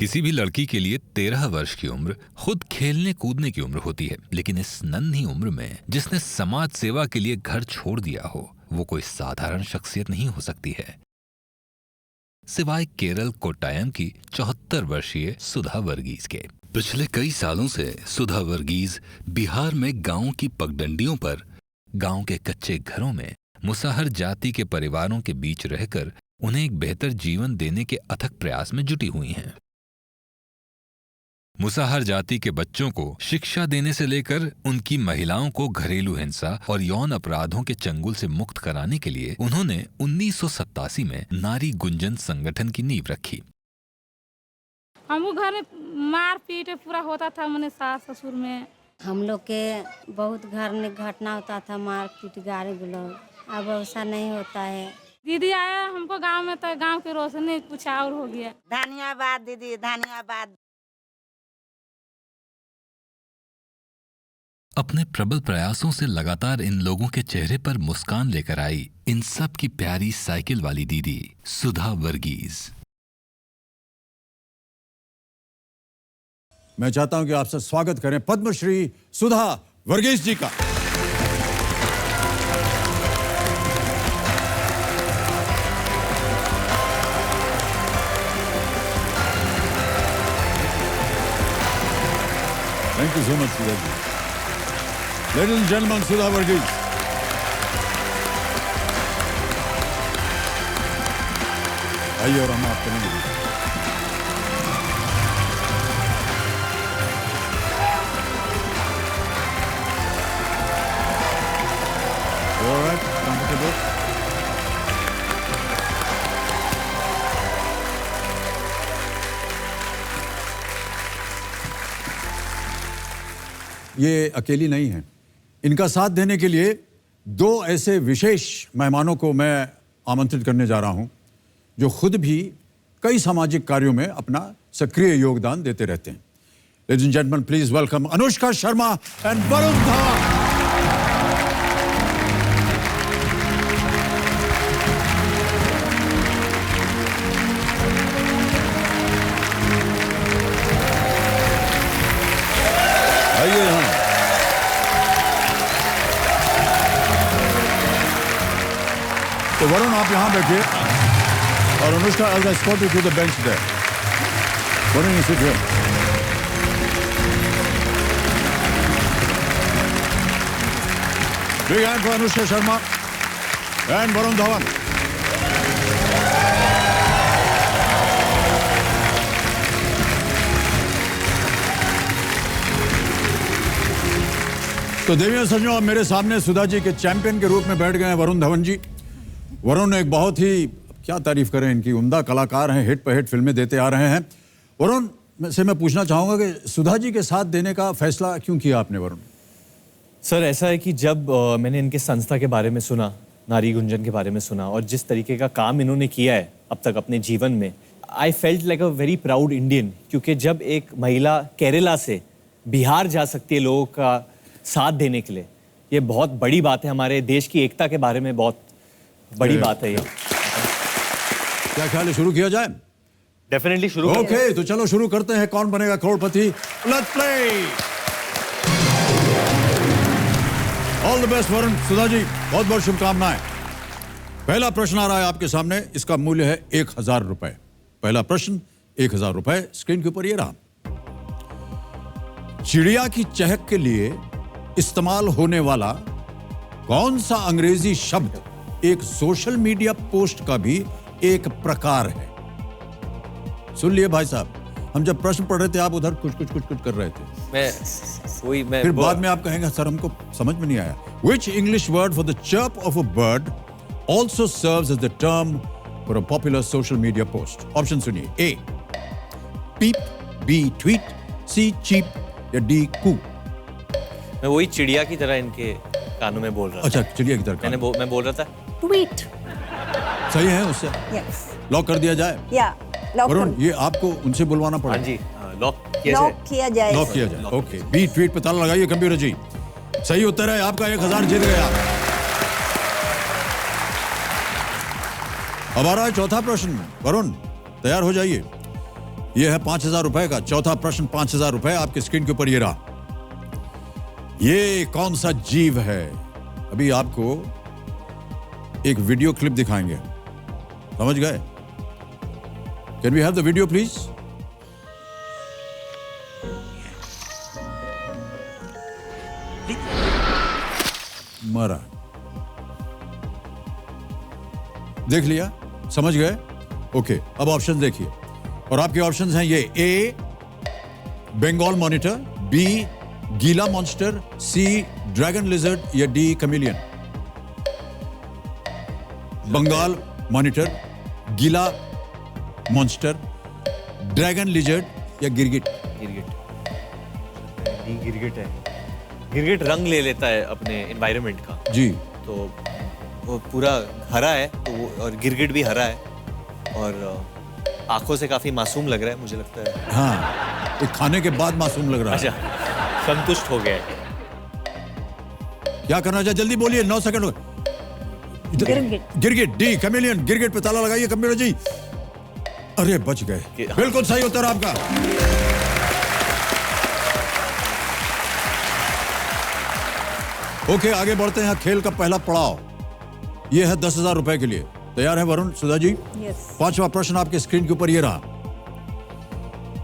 किसी भी लड़की के लिए 13 वर्ष की उम्र खुद खेलने कूदने की उम्र होती है, लेकिन इस नन्ही उम्र में जिसने समाज सेवा के लिए घर छोड़ दिया हो, वो कोई साधारण शख्सियत नहीं हो सकती है, सिवाय केरल कोट्टायम की 74 वर्षीय सुधा वर्गीज के। पिछले कई सालों से सुधा वर्गीज बिहार में गांव की पगडंडियों पर, गांव के कच्चे घरों में मुसाहर जाति के परिवारों के बीच रहकर उन्हें एक बेहतर जीवन देने के अथक प्रयास में जुटी हुई हैं। मुसाहर जाति के बच्चों को शिक्षा देने से लेकर उनकी महिलाओं को घरेलू हिंसा और यौन अपराधों के चंगुल से मुक्त कराने के लिए उन्होंने 1987 में नारी गुंजन संगठन की नींव रखी। हम घर में मार पीट पूरा होता था, मैंने सास ससुर में हम लोग के बहुत घर में घटना होता था, मार पीट गाड़ी गलौज। अब ऐसा नहीं होता है। दीदी आया हमको गांव में, तो गांव की रोशनी कुछ और हो गया। धन्यवाद दीदी, धन्यवाद। अपने प्रबल प्रयासों से लगातार इन लोगों के चेहरे पर मुस्कान लेकर आई इन सब की प्यारी साइकिल वाली दीदी सुधा वर्गीज। मैं चाहता हूं कि आपसे स्वागत करें पद्मश्री सुधा वर्गीज जी का। Thank you so much Sudha ji. Ladies and gentlemen, Sudha Varghese. आइए और हम आपको नहीं। All right, comfortable. ये अकेली नहीं है। इनका साथ देने के लिए दो ऐसे विशेष मेहमानों को मैं आमंत्रित करने जा रहा हूं, जो खुद भी कई सामाजिक कार्यों में अपना सक्रिय योगदान देते रहते हैं। Ladies and gentleman, please welcome Anushka Sharma and Varun Dhawan. आइए यहाँ। तो वरुण, आप यहाँ बैठिए और Anushka, I'll escort you to the bench there. Varun, you sit here. Big hand for Anushka Sharma and Varun Dhawan. तो देवियों सज्जनों, अब मेरे सामने सुधा जी के चैंपियन के रूप में बैठ गए हैं वरुण धवन जी। वरुण एक बहुत ही, क्या तारीफ करें, इनकी उम्दा कलाकार हैं, हिट पर हिट फिल्में देते आ रहे हैं। वरुण से मैं पूछना चाहूंगा कि सुधा जी के साथ देने का फैसला क्यों किया आपने वरुण? सर, ऐसा है कि जब मैंने इनके संस्था के बारे में सुना, नारी गुंजन के बारे में सुना, और जिस तरीके का काम इन्होंने किया है अब तक अपने जीवन में, I felt like a very proud Indian. क्योंकि जब एक महिला केरला से बिहार जा सकती है लोगों का साथ देने के लिए, ये बहुत बड़ी बात है। हमारे देश की एकता के बारे में बहुत बड़ी बात है ये। क्या ख्याल है, शुरू किया जाए? डेफिनेटली शुरू। ओके, तो चलो शुरू करते हैं। Kaun Banega Crorepati? Let's play. All the best Varun. Sudha ji, बहुत बहुत शुभकामनाएं। पहला प्रश्न आ रहा है आपके सामने, इसका मूल्य है 1000 रुपए। पहला प्रश्न 1000 रुपए, स्क्रीन के ऊपर ये रहा। चिड़िया की चहक के लिए इस्तेमाल होने वाला कौन सा अंग्रेजी शब्द एक सोशल मीडिया पोस्ट का भी एक प्रकार है? सुन लिए भाई साहब, हम जब प्रश्न पढ़ रहे थे आप उधर कुछ कर रहे थे। फिर बाद में आप कहेंगे सर हमको समझ में नहीं आया। Which English word for the chirp of a bird also serves as the term for a popular social media post? Option सुनिए। A peep, B tweet, C cheap या D coo? मैं वही चिड़िया की तरह इनके कानों में बोल रहा था। अच्छा, चिड़िया की तरह मैं बोल रहा था ट्वीट। सही है उससे? यस। लॉक कर दिया जाए? या वरुण, ये आपको उनसे बुलवाना पड़ेगा। हाँ जी, लॉक किया जाए। लॉक किया जाए। ओके, बी ट्वीट पे ताला लगाइए कंप्यूटर जी। सही उत्तर है आपका, 1000 जीत गए आप। अब आ रहा है चौथा प्रश्न। वरुण, तैयार हो जाइए। यह है 5,000 रुपए का। चौथा प्रश्न 5,000 रुपए आपके स्क्रीन के ऊपर ये रहा। ये कौन सा जीव है? अभी आपको एक वीडियो क्लिप दिखाएंगे, समझ गए? Can we have the video please? मरा। देख लिया? समझ गए? ओके, अब ऑप्शन देखिए। और आपके ऑप्शंस हैं ये: ए बंगाल मॉनिटर, बी गीला मॉन्स्टर, सी ड्रैगन लिजर्ड या डी कमिलियन। बंगाल मॉनिटर, गीला मॉन्स्टर, ड्रैगन लिजर्ड या गिरगिट। गिरगिट है। गिरगिट रंग ले लेता है अपने एनवायरनमेंट का, जी। तो वो पूरा हरा है, तो वो, और गिरगिट भी हरा है और आंखों से काफी मासूम लग रहा है, मुझे लगता है। हाँ, तो खाने के बाद मासूम लग रहा है। अच्छा, संतुष्ट हो गया है। क्या करना चाहिए? जल्दी बोलिए, 9 सेकंड हो गए। गिरगिट। गिरगिट, डी कमेलियन। गिरगिट पे ताला लगाइए कंप्यूटर जी। अरे बच गए, बिल्कुल सही उत्तर आपका। ओके, आगे बढ़ते हैं। खेल का पहला पड़ाव यह है 10,000 रुपए के लिए। तैयार है वरुण, सुधा जी? यस। पांचवा प्रश्न आपके स्क्रीन के ऊपर यह रहा।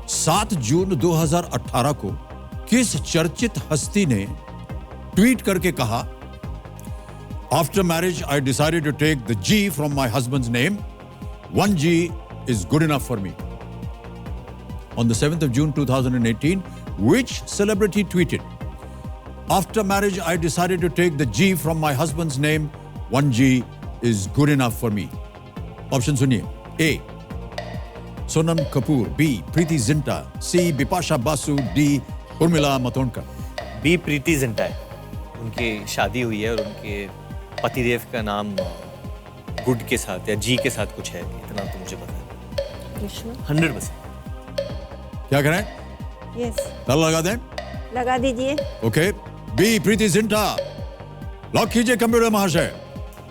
7 जून 2018 को किस चर्चित हस्ती ने ट्वीट करके कहा, after marriage I decided to take the G from my husband's name, 1 G is good enough for me? On the 7th of June 2018, which celebrity tweeted, after marriage I decided to take the G from my husband's name, 1 G is good enough for me? Option सुनिए। A Sonam Kapoor, B Preity Zinta, C Bipasha Basu, D Urmila Matondkar. B Preity Zinta है। उनकी शादी हुई है और उनके पतिदेव का नाम गुड के साथ या जी के साथ कुछ है, इतना तो मुझे पता है। 100%। क्या करें? यस। ताला लगा दें? लगा दीजिए। Okay, B Preity Zinta lock कीजिए कंप्यूटर महाशय।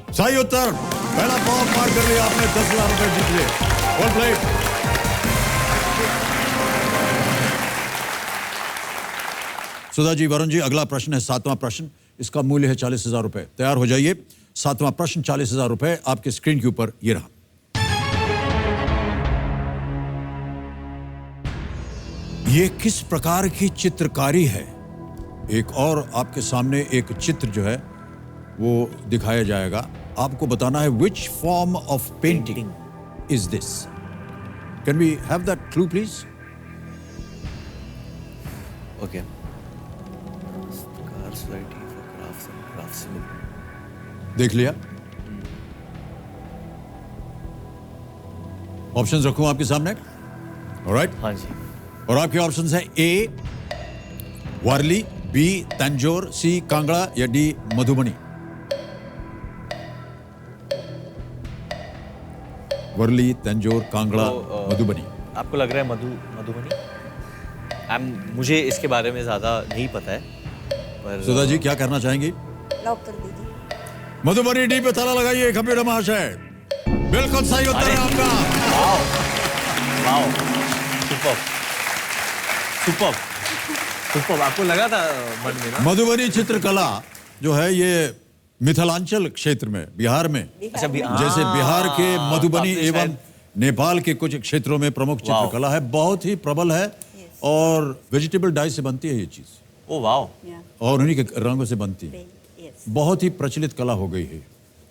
सही उत्तर। पहला पाव पार कर लिया आपने, 10,000 रुपए जीत लिए। Well played. सुधा जी, वरुण जी, अगला प्रश्न है 7वां प्रश्न। इसका मूल्य है 40,000 रुपए। तैयार हो जाइए। 7वां प्रश्न 40,000 रुपए आपके स्क्रीन के ऊपर ये रहा। ये किस प्रकार की चित्रकारी है? एक और आपके सामने एक चित्र जो है वो दिखाया जाएगा। आपको बताना है which form of painting is this. Can we have that clue please? Okay. देख लिया? ऑप्शंस रखूं आपके सामने? ऑलराइट। हाँ जी। और आपके ऑप्शंस हैं: ए वारली, बी तंजौर, सी कांगड़ा या डी मधुबनी। वर्ली, तंजौर, कांगड़ा, मधुबनी। आपको लग रहा है मधुबनी? मुझे इसके बारे में ज्यादा नहीं पता है, पर सुधा जी क्या करना चाहेंगी? लॉक कर दीजिए। मधुबनी, डी पे ताला लगाइए कंप्यूटर महाशय। बिल्कुल सही उत्तर है आपका। Wow, super. आपको लगा था मन में ना? मधुबनी चित्रकला जो है ये मिथिलांचल क्षेत्र में, बिहार में, अच्छा, जैसे बिहार के मधुबनी आपने एवं नेपाल के कुछ क्षेत्रों में प्रमुख चित्रकला है, बहुत ही प्रबल है। और वेजिटेबल डाई से बनती है ये चीज। Oh wow. और उन्हीं के रंगों से बनती है। बहुत ही प्रचलित कला हो गई है।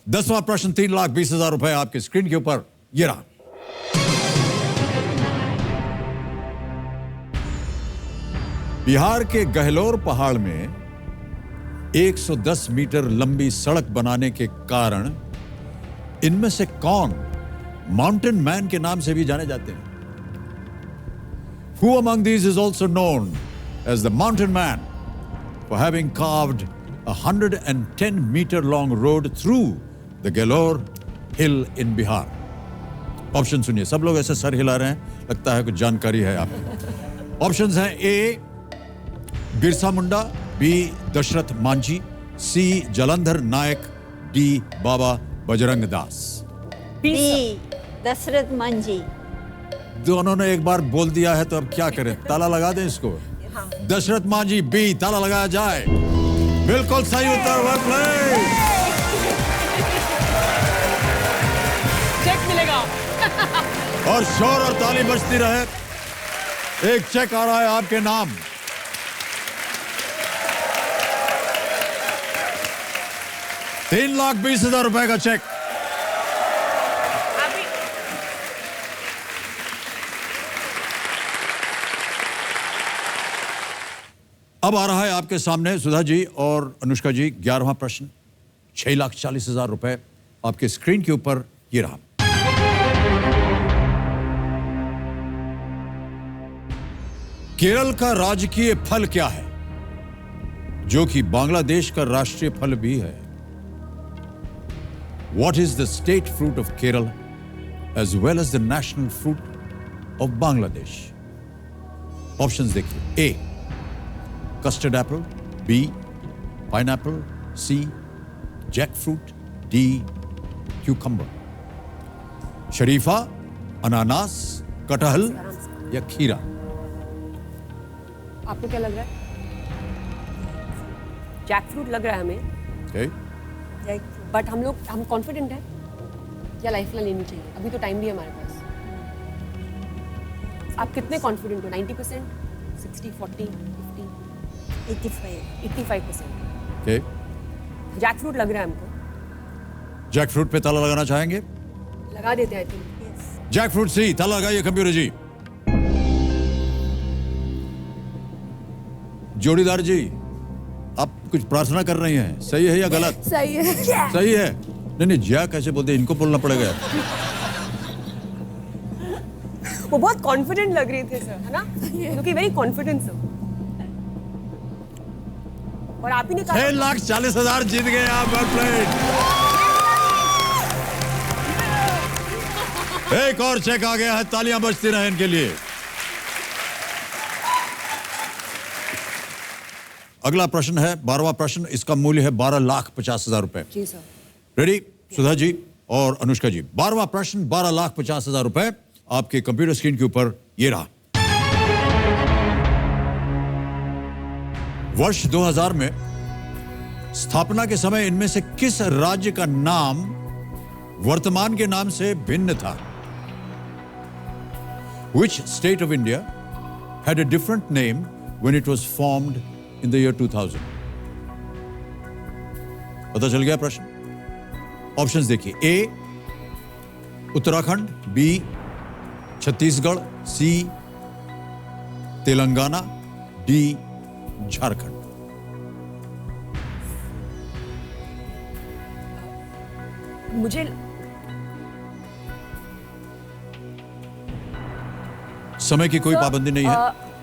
10वां प्रश्न 3,20,000 रुपए आपके स्क्रीन के ऊपर ये रहा। बिहार के गहलोर पहाड़ में 110 मीटर लंबी सड़क बनाने के कारण इनमें से कौन माउंटेन मैन के नाम से भी जाने जाते हैं? Who among these is also known as the mountain man for having carved a 110-meter long road through the Galore Hill in Bihar? Option सुनिए। सब लोग ऐसे सर हिला रहे हैं, लगता है कुछ जानकारी है आपको। ऑप्शंस हैं: ए बिरसा मुंडा, बी दशरथ मांझी, सी जलंधर नायक, डी बाबा बजरंग दास। बी दशरथ मांझी। दोनों ने एक बार बोल दिया है तो अब क्या करें, ताला लगा दें इसको। दशरथ मांझी बी, ताला लगाया जाए। बिल्कुल सही उत्तर, वेल प्लेड। चेक मिलेगा। और शोर और ताली बजती रहे। एक चेक आ रहा है आपके नाम। ₹3,20,000 का चेक। अब आ रहा है आपके सामने सुधा जी और अनुष्का जी 11वां प्रश्न। ₹6,40,000 आपके स्क्रीन के ऊपर ये रहा। केरल का राजकीय फल क्या है, जो कि बांग्लादेश का राष्ट्रीय फल भी है? What is the state fruit of Kerala as well as the national fruit of Bangladesh? Options देखिए। A. Custard apple. B. Pineapple. C. Jackfruit. D. Cucumber. शरीफा, अनानास, कटहल या खीरा? आपको क्या लग रहा है? जैक फ्रूट लग रहा है हमें, Okay. बट हम कॉन्फिडेंट हैं या लाइफ लाइन लेनी चाहिए? अभी तो टाइम भी है हमारे पास। आप कितने कॉन्फिडेंट हो? 90%, 60, 40, 50, 85%? Okay. जैक फ्रूट लग रहा है हमको, जैकफ्रूट पे ताला लगाना चाहेंगे? लगा देते हैं। आई थिंक जैकफ्रूट सी, ताला लगाइए कंप्यूटर जी। जोड़ीदार जी, आप कुछ प्रार्थना कर रही हैं, सही है या गलत? सही है। सही है। नहीं, जैक कैसे बोलते हैं, इनको बोलना पड़ेगा। वो बहुत कॉन्फिडेंट लग रही थी सर, है ना? क्योंकि वेरी कॉन्फिडेंट सर। और आप ही ने कहा 6,40,000 जीत गए आप। Well played. एक और चेक आ गया है, तालियां बजती रहे इनके लिए। अगला प्रश्न है 12वां प्रश्न। इसका मूल्य है ₹12,50,000। जी सर। रेडी सुधा जी और अनुष्का जी? 12वां प्रश्न, ₹12,50,000 आपके कंप्यूटर स्क्रीन के ऊपर ये रहा। वर्ष 2000 में स्थापना के समय इनमें से किस राज्य का नाम वर्तमान के नाम से भिन्न था? Which state of India had a different name when it was formed in the year 2000? पता चल गया प्रश्न? ऑप्शंस देखिए। ए उत्तराखंड, बी छत्तीसगढ़, सी तेलंगाना, डी झारखंड। मुझे समय की कोई पाबंदी नहीं है।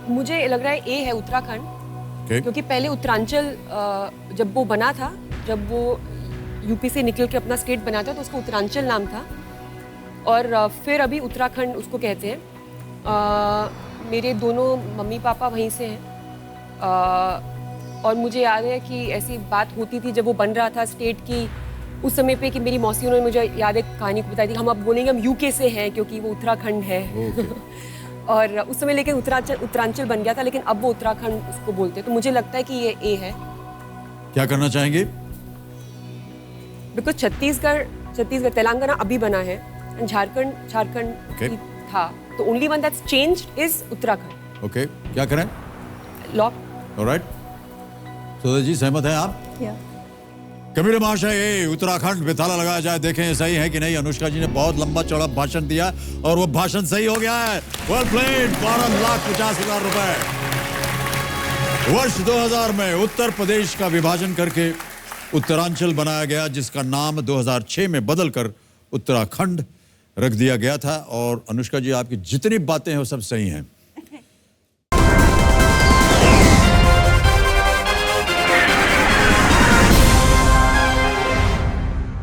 मुझे लग रहा है ए है उत्तराखंड। Okay. क्योंकि पहले उत्तरांचल जब वो बना था, जब वो यूपी से निकल के अपना स्टेट बना था तो उसका उत्तरांचल नाम था, और फिर अभी उत्तराखंड उसको कहते हैं। मेरे दोनों मम्मी पापा वहीं से हैं, और मुझे याद है कि ऐसी बात होती थी जब वो बन रहा था स्टेट की उस समय पे, कि मेरी मौसी उन्होंने मुझे याद है कहानी को बताई थी, हम अब बोलेंगे हम यूके से हैं क्योंकि वो उत्तराखंड है। और उस समय लेकिन उत्तरांचल बन गया था, लेकिन अब वो उत्तराखंड उसको बोलते हैं। तो मुझे लगता है कि ये ए है। क्या करना चाहेंगे? बिकॉज छत्तीसगढ़ तेलंगाना अभी बना है, एंड झारखंड Okay. था, तो only one that's changed is Uttarakhand. Okay, क्या करें? लॉक। ऑलराइट, सुधा जी सहमत हैं आप? कबीर महाशय, ये उत्तराखंड पे ताला लगाया जाए, देखें ये सही है कि नहीं। अनुष्का जी ने बहुत लंबा चौड़ा भाषण दिया और वो भाषण सही हो गया है। Well played. ₹12,50,000। वर्ष 2000 में उत्तर प्रदेश का विभाजन करके उत्तरांचल बनाया गया, जिसका नाम 2006 में बदलकर उत्तराखंड रख दिया गया था। और अनुष्का जी, आपकी जितनी बातें हैं वो सब सही हैं।